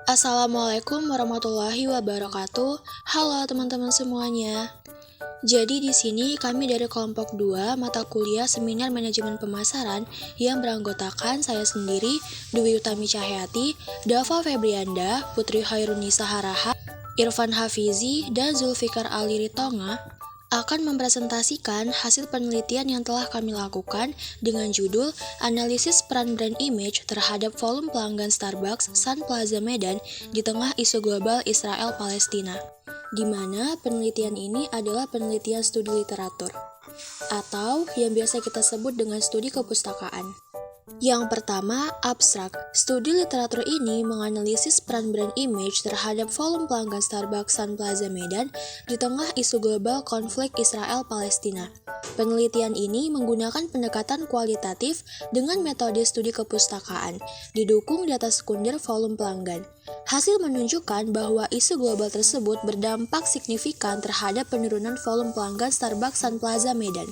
Assalamualaikum warahmatullahi wabarakatuh. Halo teman-teman semuanya. Jadi di sini kami dari kelompok 2 mata kuliah Seminar Manajemen Pemasaran yang beranggotakan saya sendiri, Dwi Utami Cahyati, Dava Febrianda, Putri Hairunisa Haraha, Irfan Hafizi, dan Zulfikar Ali Ritonga akan mempresentasikan hasil penelitian yang telah kami lakukan dengan judul Analisis Peran Brand Image terhadap Volume Pelanggan Starbucks Sun Plaza Medan di tengah isu global Israel-Palestina, di mana penelitian ini adalah penelitian studi literatur, atau yang biasa kita sebut dengan studi kepustakaan. Yang pertama, abstrak. Studi literatur ini menganalisis peran brand image terhadap volume pelanggan Starbucks Sun Plaza Medan di tengah isu global konflik Israel-Palestina. Penelitian ini menggunakan pendekatan kualitatif dengan metode studi kepustakaan, didukung data sekunder volume pelanggan. Hasil menunjukkan bahwa isu global tersebut berdampak signifikan terhadap penurunan volume pelanggan Starbucks Sun Plaza Medan,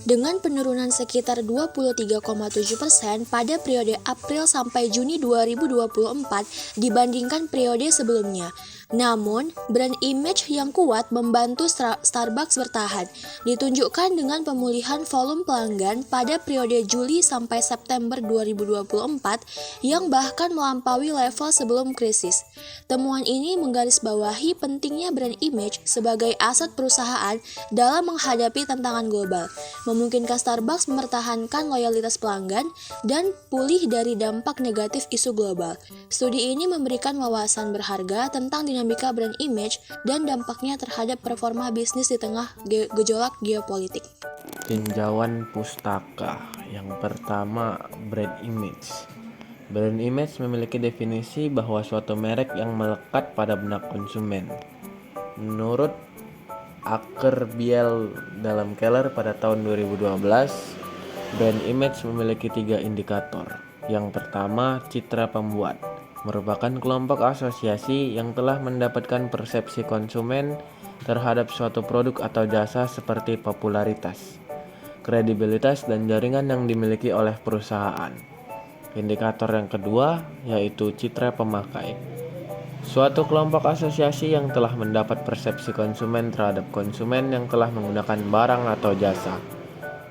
dengan penurunan sekitar 23,7% pada periode April sampai Juni 2024 dibandingkan periode sebelumnya. Namun, brand image yang kuat membantu Starbucks bertahan, ditunjukkan dengan pemulihan volume pelanggan pada periode Juli sampai September 2024 yang bahkan melampaui level sebelum krisis. Temuan ini menggarisbawahi pentingnya brand image sebagai aset perusahaan dalam menghadapi tantangan global, memungkinkan Starbucks mempertahankan loyalitas pelanggan dan pulih dari dampak negatif isu global. Studi ini memberikan wawasan berharga tentang dinamika brand image dan dampaknya terhadap performa bisnis di tengah gejolak geopolitik. Tinjauan pustaka. Yang pertama, brand image. Brand image memiliki definisi bahwa suatu merek yang melekat pada benak konsumen. Menurut Akerbiel dalam Keller pada tahun 2012, brand image memiliki 3 indikator. Yang pertama, citra pembuat, merupakan kelompok asosiasi yang telah mendapatkan persepsi konsumen terhadap suatu produk atau jasa seperti popularitas, kredibilitas, dan jaringan yang dimiliki oleh perusahaan. Indikator yang kedua yaitu citra pemakai, suatu kelompok asosiasi yang telah mendapat persepsi konsumen terhadap konsumen yang telah menggunakan barang atau jasa,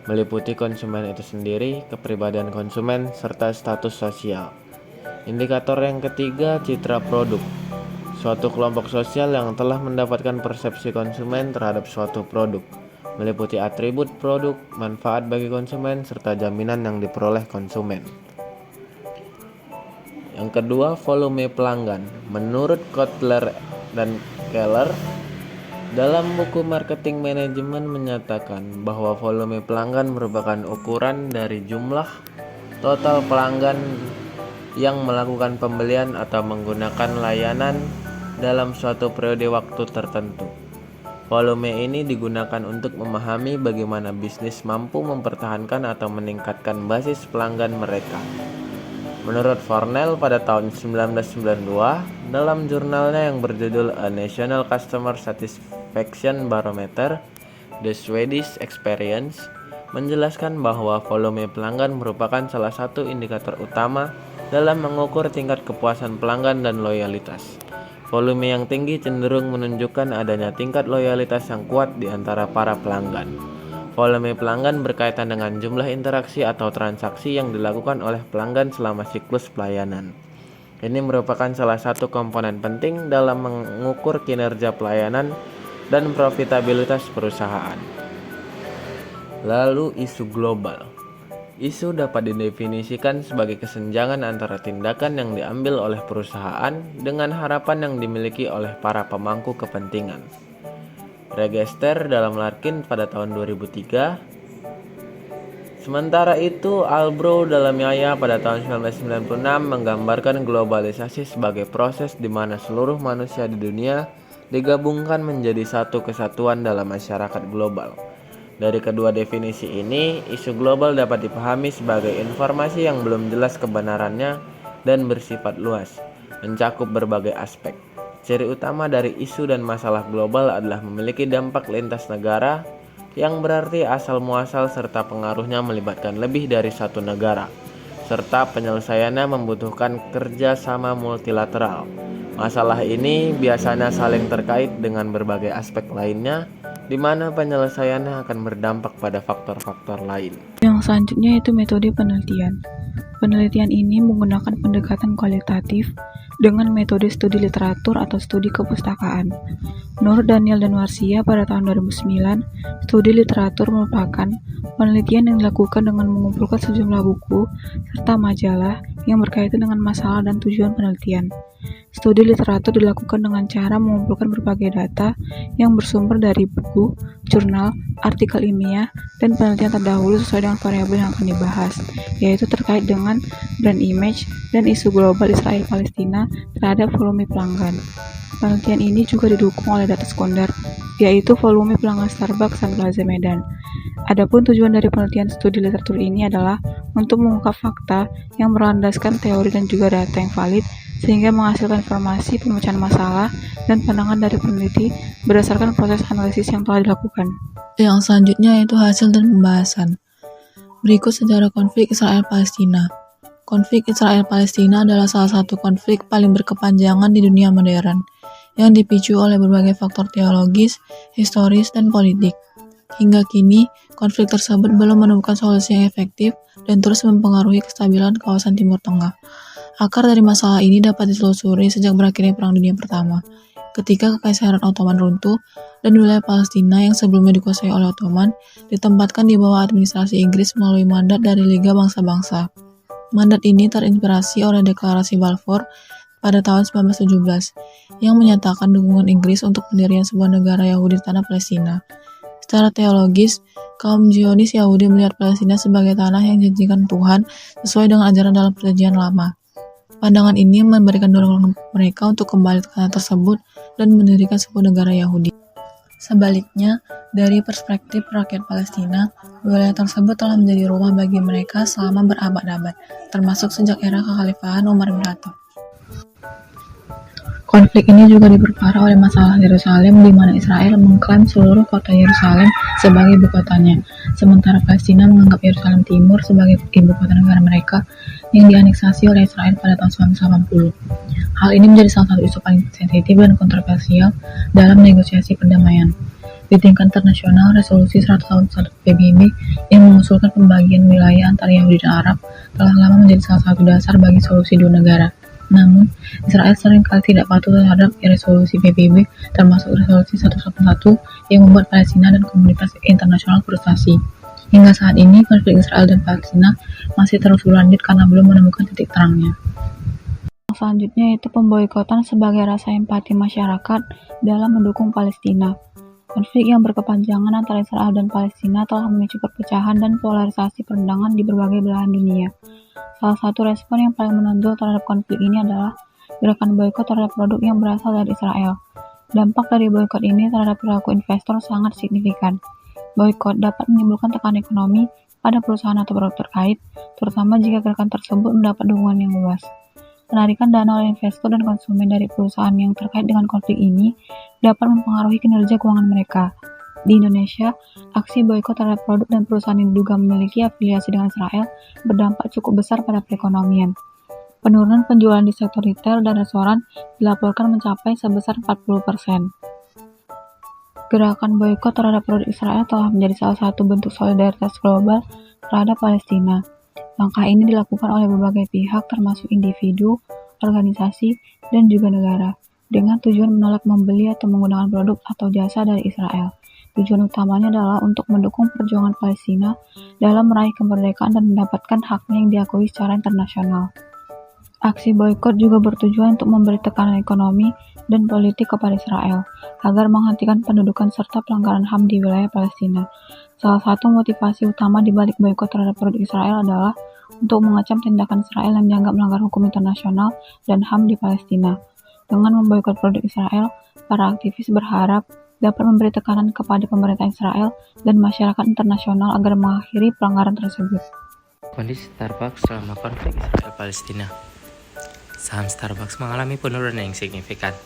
meliputi konsumen itu sendiri, kepribadian konsumen, serta status sosial. Indikator yang ketiga, citra produk, suatu kelompok sosial yang telah mendapatkan persepsi konsumen terhadap suatu produk, meliputi atribut produk, manfaat bagi konsumen, serta jaminan yang diperoleh konsumen. Yang kedua, volume pelanggan. Menurut Kotler dan Keller, dalam buku Marketing Management menyatakan bahwa volume pelanggan merupakan ukuran dari jumlah total pelanggan yang melakukan pembelian atau menggunakan layanan dalam suatu periode waktu tertentu. Volume ini digunakan untuk memahami bagaimana bisnis mampu mempertahankan atau meningkatkan basis pelanggan mereka. Menurut Fornell pada tahun 1992, dalam jurnalnya yang berjudul A National Customer Satisfaction Barometer, The Swedish Experience, menjelaskan bahwa volume pelanggan merupakan salah satu indikator utama dalam mengukur tingkat kepuasan pelanggan dan loyalitas. Volume yang tinggi cenderung menunjukkan adanya tingkat loyalitas yang kuat di antara para pelanggan. Volume pelanggan berkaitan dengan jumlah interaksi atau transaksi yang dilakukan oleh pelanggan selama siklus pelayanan. Ini merupakan salah satu komponen penting dalam mengukur kinerja pelayanan dan profitabilitas perusahaan. Lalu, isu global. Isu dapat didefinisikan sebagai kesenjangan antara tindakan yang diambil oleh perusahaan dengan harapan yang dimiliki oleh para pemangku kepentingan. Regester dalam Larkin pada tahun 2003. Sementara itu, Albrow dalam Yaya pada tahun 1996 menggambarkan globalisasi sebagai proses di mana seluruh manusia di dunia digabungkan menjadi satu kesatuan dalam masyarakat global. Dari kedua definisi ini, isu global dapat dipahami sebagai informasi yang belum jelas kebenarannya dan bersifat luas, mencakup berbagai aspek. Ciri utama dari isu dan masalah global adalah memiliki dampak lintas negara, yang berarti asal muasal serta pengaruhnya melibatkan lebih dari satu negara, serta penyelesaiannya membutuhkan kerjasama multilateral. Masalah ini biasanya saling terkait dengan berbagai aspek lainnya, di mana penyelesaiannya akan berdampak pada faktor-faktor lain. Yang selanjutnya yaitu metode penelitian. Penelitian ini menggunakan pendekatan kualitatif dengan metode studi literatur atau studi kepustakaan. Menurut Daniel dan Warsia pada tahun 2009, studi literatur merupakan penelitian yang dilakukan dengan mengumpulkan sejumlah buku serta majalah yang berkaitan dengan masalah dan tujuan penelitian. Studi literatur dilakukan dengan cara mengumpulkan berbagai data yang bersumber dari buku, jurnal, artikel ilmiah, dan penelitian terdahulu sesuai dengan variabel yang akan dibahas, yaitu terkait dengan brand image dan isu global Israel-Palestina terhadap volume pelanggan. Penelitian ini juga didukung oleh data sekunder, yaitu volume pelanggan Starbucks dan Plaza Medan. Adapun tujuan dari penelitian studi literatur ini adalah untuk mengungkap fakta yang berlandaskan teori dan juga data yang valid, sehingga menghasilkan informasi pemecahan masalah dan pandangan dari peneliti berdasarkan proses analisis yang telah dilakukan. Yang selanjutnya yaitu hasil dan pembahasan. Berikut sejarah konflik Israel-Palestina. Konflik Israel-Palestina adalah salah satu konflik paling berkepanjangan di dunia modern, yang dipicu oleh berbagai faktor teologis, historis, dan politik. Hingga kini, konflik tersebut belum menemukan solusi yang efektif dan terus mempengaruhi kestabilan kawasan Timur Tengah. Akar dari masalah ini dapat ditelusuri sejak berakhirnya Perang Dunia Pertama, ketika Kekaisaran Ottoman runtuh dan wilayah Palestina yang sebelumnya dikuasai oleh Ottoman ditempatkan di bawah administrasi Inggris melalui mandat dari Liga Bangsa-Bangsa. Mandat ini terinspirasi oleh Deklarasi Balfour pada tahun 1917 yang menyatakan dukungan Inggris untuk pendirian sebuah negara Yahudi di tanah Palestina. Secara teologis, kaum Zionis Yahudi melihat Palestina sebagai tanah yang dijanjikan Tuhan sesuai dengan ajaran dalam Perjanjian Lama. Pandangan ini memberikan dorongan mereka untuk kembali ke tanah tersebut dan mendirikan sebuah negara Yahudi. Sebaliknya, dari perspektif rakyat Palestina, wilayah tersebut telah menjadi rumah bagi mereka selama berabad-abad, termasuk sejak era kekhalifahan Umar bin Khattab. Konflik ini juga diperparah oleh masalah Yerusalem, di mana Israel mengklaim seluruh kota Yerusalem sebagai ibu kotanya, sementara Palestina menganggap Yerusalem Timur sebagai ibu kota negara mereka yang dianeksasi oleh Israel pada tahun 1980. Hal ini menjadi salah satu isu paling sensitif dan kontroversial dalam negosiasi perdamaian. Di tingkat internasional, resolusi 101 PBB yang mengusulkan pembagian wilayah antara Yahudi dan Arab telah lama menjadi salah satu dasar bagi solusi dua negara. Namun, Israel seringkali tidak patuh terhadap resolusi PBB, termasuk resolusi 111 yang membuat Palestina dan komunitas internasional frustasi. Hingga saat ini, konflik Israel dan Palestina masih terus berlanjut karena belum menemukan titik terangnya. Selanjutnya yaitu pemboikotan sebagai rasa empati masyarakat dalam mendukung Palestina. Konflik yang berkepanjangan antara Israel dan Palestina telah memicu perpecahan dan polarisasi pandangan di berbagai belahan dunia. Salah satu respon yang paling menonjol terhadap konflik ini adalah gerakan boikot terhadap produk yang berasal dari Israel. Dampak dari boikot ini terhadap perilaku investor sangat signifikan. Boikot dapat menimbulkan tekanan ekonomi pada perusahaan atau produk terkait, terutama jika gerakan tersebut mendapat dukungan yang luas. Penarikan dana oleh investor dan konsumen dari perusahaan yang terkait dengan konflik ini dapat mempengaruhi kinerja keuangan mereka. Di Indonesia, aksi boikot terhadap produk dan perusahaan yang diduga memiliki afiliasi dengan Israel berdampak cukup besar pada perekonomian. Penurunan penjualan di sektor retail dan restoran dilaporkan mencapai sebesar 40%. Gerakan boikot terhadap produk Israel telah menjadi salah satu bentuk solidaritas global terhadap Palestina. Langkah ini dilakukan oleh berbagai pihak termasuk individu, organisasi, dan juga negara, dengan tujuan menolak membeli atau menggunakan produk atau jasa dari Israel. Tujuan utamanya adalah untuk mendukung perjuangan Palestina dalam meraih kemerdekaan dan mendapatkan haknya yang diakui secara internasional. Aksi boikot juga bertujuan untuk memberi tekanan ekonomi dan politik kepada Israel agar menghentikan pendudukan serta pelanggaran HAM di wilayah Palestina. Salah satu motivasi utama di balik boikot terhadap produk Israel adalah untuk mengecam tindakan Israel yang dianggap melanggar hukum internasional dan HAM di Palestina. Dengan memboikot produk Israel, para aktivis berharap dapat memberi tekanan kepada pemerintah Israel dan masyarakat internasional agar mengakhiri pelanggaran tersebut. Kondisi Starbucks selama konflik Israel-Palestina. Saham Starbucks mengalami penurunan yang signifikan.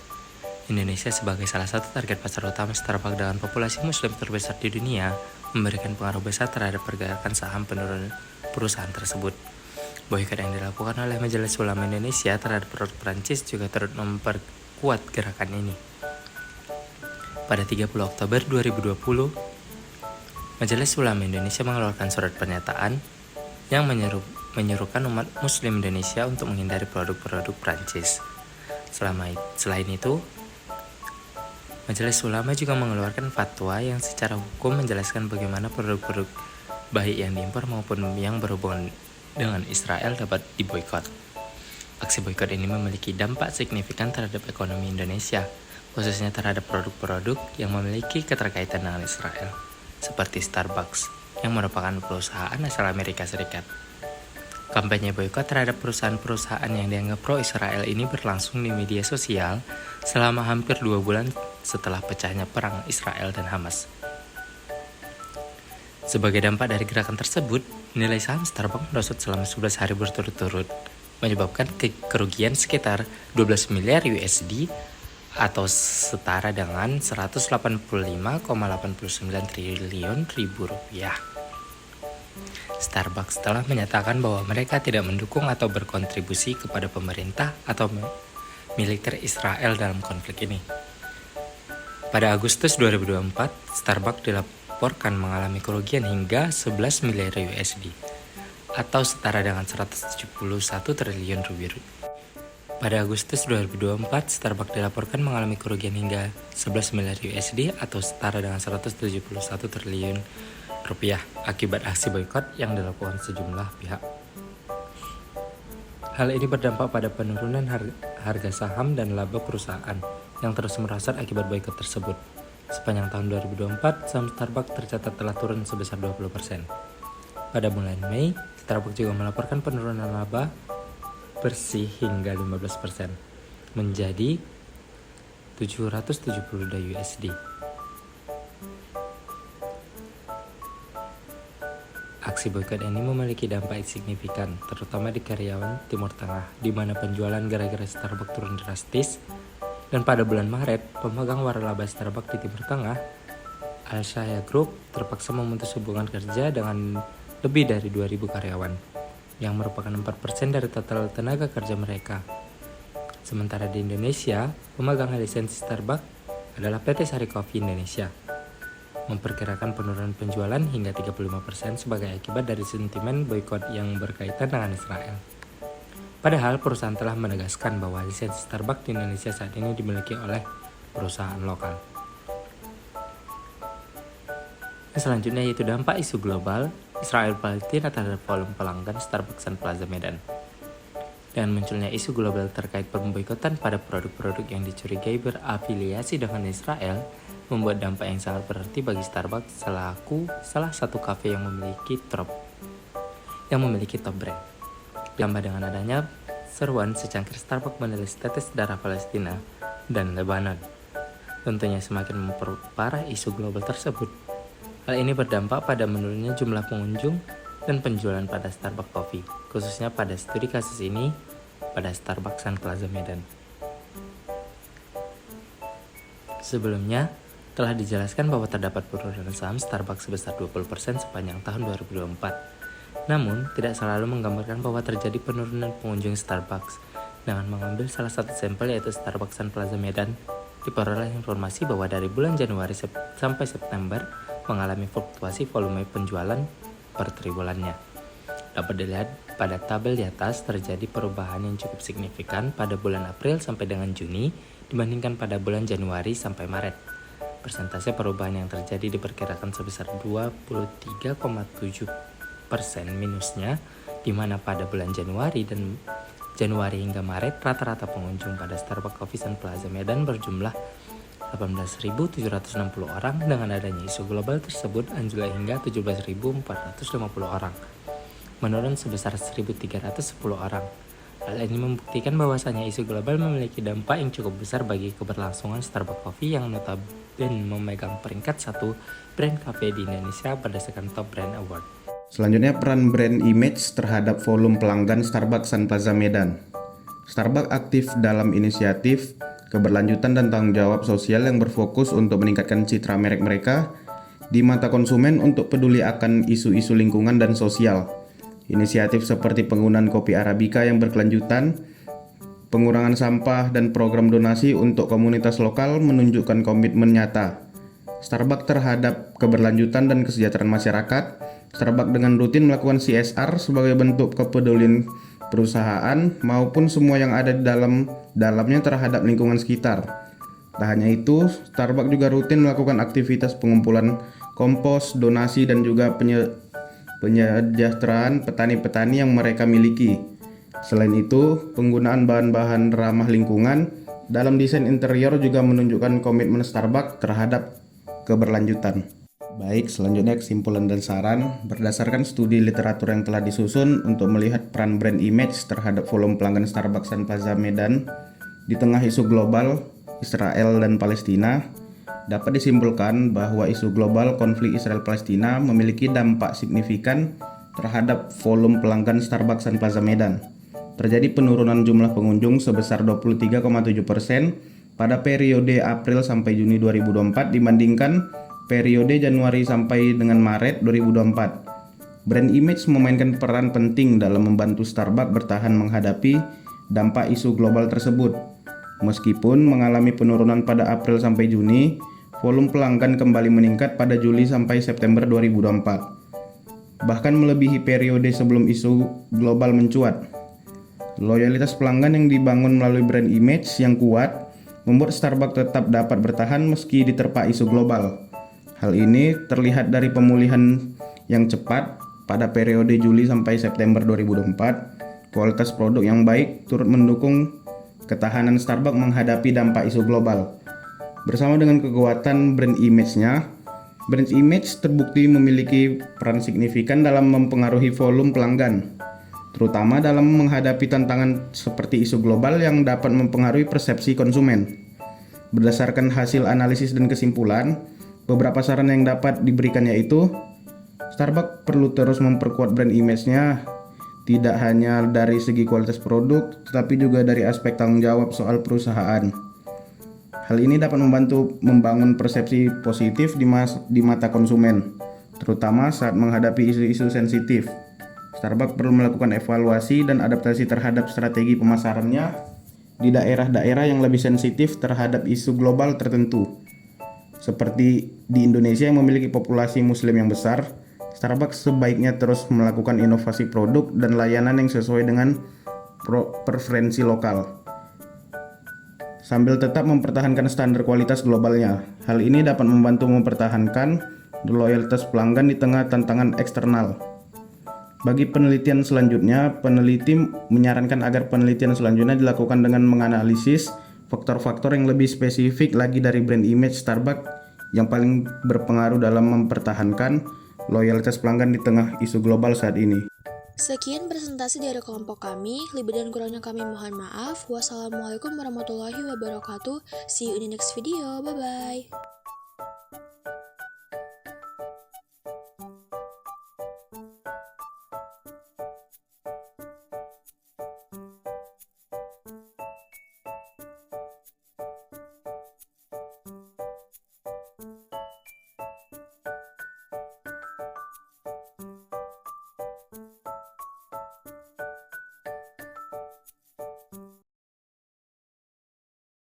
Indonesia sebagai salah satu target pasar utama Starbucks dengan populasi Muslim terbesar di dunia memberikan pengaruh besar terhadap pergerakan saham penurunan perusahaan tersebut. Boykot yang dilakukan oleh Majelis Ulama Indonesia terhadap produk Prancis juga turut memperkuat gerakan ini. Pada 30 Oktober 2020, Majelis Ulama Indonesia mengeluarkan surat pernyataan yang menyerukan umat Muslim Indonesia untuk menghindari produk-produk Prancis. Selain itu, Majelis Ulama juga mengeluarkan fatwa yang secara hukum menjelaskan bagaimana produk-produk baik yang diimpor maupun yang berhubungan dengan Israel dapat diboikot. Aksi boikot ini memiliki dampak signifikan terhadap ekonomi Indonesia, khususnya terhadap produk-produk yang memiliki keterkaitan dengan Israel, seperti Starbucks, yang merupakan perusahaan asal Amerika Serikat. Kampanye boikot terhadap perusahaan-perusahaan yang dianggap pro-Israel ini berlangsung di media sosial selama hampir 2 bulan setelah pecahnya perang Israel dan Hamas. Sebagai dampak dari gerakan tersebut, nilai saham Starbucks merosot selama 11 hari berturut-turut, menyebabkan kerugian sekitar 12 miliar USD atau setara dengan 185,89 triliun rupiah. Starbucks telah menyatakan bahwa mereka tidak mendukung atau berkontribusi kepada pemerintah atau militer Israel dalam konflik ini. Pada Agustus 2024, Starbucks dilaporkan mengalami kerugian hingga 11 miliar USD atau setara dengan 171 triliun rupiah. Pada Agustus 2024, Starbucks dilaporkan mengalami kerugian hingga 11 miliar USD atau setara dengan 171 triliun rupiah akibat aksi boikot yang dilakukan sejumlah pihak. Hal ini berdampak pada penurunan harga saham dan laba perusahaan yang terus merosot akibat boikot tersebut. Sepanjang tahun 2024, saham Starbucks tercatat telah turun sebesar 20%. Pada bulan Mei, Starbucks juga melaporkan penurunan laba bersih hingga 15%, menjadi 770 USD. Aksi boikot ini memiliki dampak signifikan, terutama di karyawan Timur Tengah, di mana penjualan gara-gara Starbucks turun drastis. Dan pada bulan Maret, pemegang waralaba Starbucks di Timur Tengah, Alshaya Group, terpaksa memutus hubungan kerja dengan lebih dari 2.000 karyawan, yang merupakan 4% dari total tenaga kerja mereka. Sementara di Indonesia, pemegang lisensi Starbucks adalah PT Sari Coffee Indonesia, memperkirakan penurunan penjualan hingga 35% sebagai akibat dari sentimen boikot yang berkaitan dengan Israel. Padahal perusahaan telah menegaskan bahwa lisensi Starbucks di Indonesia saat ini dimiliki oleh perusahaan lokal. Selanjutnya yaitu dampak isu global Israel-Palestina terhadap volume pelanggan Starbucks dan Plaza Medan. Dengan munculnya isu global terkait pemboikotan pada produk-produk yang dicurigai berafiliasi dengan Israel, membuat dampak yang sangat berarti bagi Starbucks selaku salah satu kafe yang memiliki top brand. Ditambah dengan adanya seruan secangkir Starbucks menulis tetes darah Palestina dan Lebanon, tentunya semakin memperparah isu global tersebut. Hal ini berdampak pada menurunnya jumlah pengunjung dan penjualan pada Starbucks Coffee, khususnya pada studi kasus ini pada Starbucks dan Plaza Medan. Sebelumnya, telah dijelaskan bahwa terdapat penurunan saham Starbucks sebesar 20% sepanjang tahun 2024. Namun, tidak selalu menggambarkan bahwa terjadi penurunan pengunjung Starbucks. Dengan mengambil salah satu sampel yaitu Starbucks dan Plaza Medan, diperoleh informasi bahwa dari bulan Januari sampai September mengalami fluktuasi volume penjualan per triwulannya. Dapat dilihat pada tabel di atas terjadi perubahan yang cukup signifikan pada bulan April sampai dengan Juni dibandingkan pada bulan Januari sampai Maret. Persentase perubahan yang terjadi diperkirakan sebesar 23,7% minusnya, di mana pada bulan Januari hingga Maret rata-rata pengunjung pada Starbucks Coffee and Plaza Medan berjumlah 18.760 orang. Dengan adanya isu global tersebut anjlok hingga 17.450 orang, menurun sebesar 1.310 orang. Hal ini membuktikan bahwasanya isu global memiliki dampak yang cukup besar bagi keberlangsungan Starbucks Coffee yang notabene memegang peringkat 1 brand cafe di Indonesia berdasarkan Top Brand Award. Selanjutnya, peran brand image terhadap volume pelanggan Starbucks dan Plaza Medan. Starbucks aktif dalam inisiatif keberlanjutan dan tanggung jawab sosial yang berfokus untuk meningkatkan citra merek mereka di mata konsumen untuk peduli akan isu-isu lingkungan dan sosial. Inisiatif seperti penggunaan kopi Arabica yang berkelanjutan, pengurangan sampah, dan program donasi untuk komunitas lokal menunjukkan komitmen nyata Starbucks terhadap keberlanjutan dan kesejahteraan masyarakat. Starbucks dengan rutin melakukan CSR sebagai bentuk kepedulian perusahaan maupun semua yang ada di dalamnya terhadap lingkungan sekitar. Tak hanya itu, Starbucks juga rutin melakukan aktivitas pengumpulan kompos, donasi, dan juga penyejahteraan petani-petani yang mereka miliki. Selain itu, penggunaan bahan-bahan ramah lingkungan dalam desain interior juga menunjukkan komitmen Starbucks terhadap keberlanjutan. Baik, selanjutnya kesimpulan dan saran. Berdasarkan studi literatur yang telah disusun untuk melihat peran brand image terhadap volume pelanggan Starbucks Sun Plaza Medan di tengah isu global Israel dan Palestina, dapat disimpulkan bahwa isu global konflik Israel-Palestina memiliki dampak signifikan terhadap volume pelanggan Starbucks Sun Plaza Medan. Terjadi penurunan jumlah pengunjung sebesar 23,7% pada periode April sampai Juni 2024 dibandingkan periode Januari sampai dengan Maret 2024. Brand image memainkan peran penting dalam membantu Starbucks bertahan menghadapi dampak isu global tersebut. Meskipun mengalami penurunan pada April sampai Juni, volume pelanggan kembali meningkat pada Juli sampai September 2024. Bahkan melebihi periode sebelum isu global mencuat. Loyalitas pelanggan yang dibangun melalui brand image yang kuat membuat Starbucks tetap dapat bertahan meski diterpa isu global. Hal ini terlihat dari pemulihan yang cepat pada periode Juli sampai September 2024. Kualitas produk yang baik turut mendukung ketahanan Starbucks menghadapi dampak isu global. Bersama dengan kekuatan brand image-nya, brand image terbukti memiliki peran signifikan dalam mempengaruhi volume pelanggan, terutama dalam menghadapi tantangan seperti isu global yang dapat mempengaruhi persepsi konsumen. Berdasarkan hasil analisis dan kesimpulan, beberapa saran yang dapat diberikan yaitu Starbucks perlu terus memperkuat brand image-nya, tidak hanya dari segi kualitas produk, tetapi juga dari aspek tanggung jawab soal perusahaan. Hal ini dapat membantu membangun persepsi positif di mata konsumen, terutama saat menghadapi isu-isu sensitif. Starbucks perlu melakukan evaluasi dan adaptasi terhadap strategi pemasarannya di daerah-daerah yang lebih sensitif terhadap isu global tertentu. Seperti di Indonesia yang memiliki populasi Muslim yang besar, Starbucks sebaiknya terus melakukan inovasi produk dan layanan yang sesuai dengan preferensi lokal, sambil tetap mempertahankan standar kualitas globalnya. Hal ini dapat membantu mempertahankan loyalitas pelanggan di tengah tantangan eksternal. Bagi penelitian selanjutnya, peneliti menyarankan agar penelitian selanjutnya dilakukan dengan menganalisis faktor-faktor yang lebih spesifik lagi dari brand image Starbucks yang paling berpengaruh dalam mempertahankan loyalitas pelanggan di tengah isu global saat ini. Sekian presentasi dari kelompok kami. Lebih dan kurangnya kami mohon maaf. Wassalamualaikum warahmatullahi wabarakatuh. See you in the next video. Bye-bye.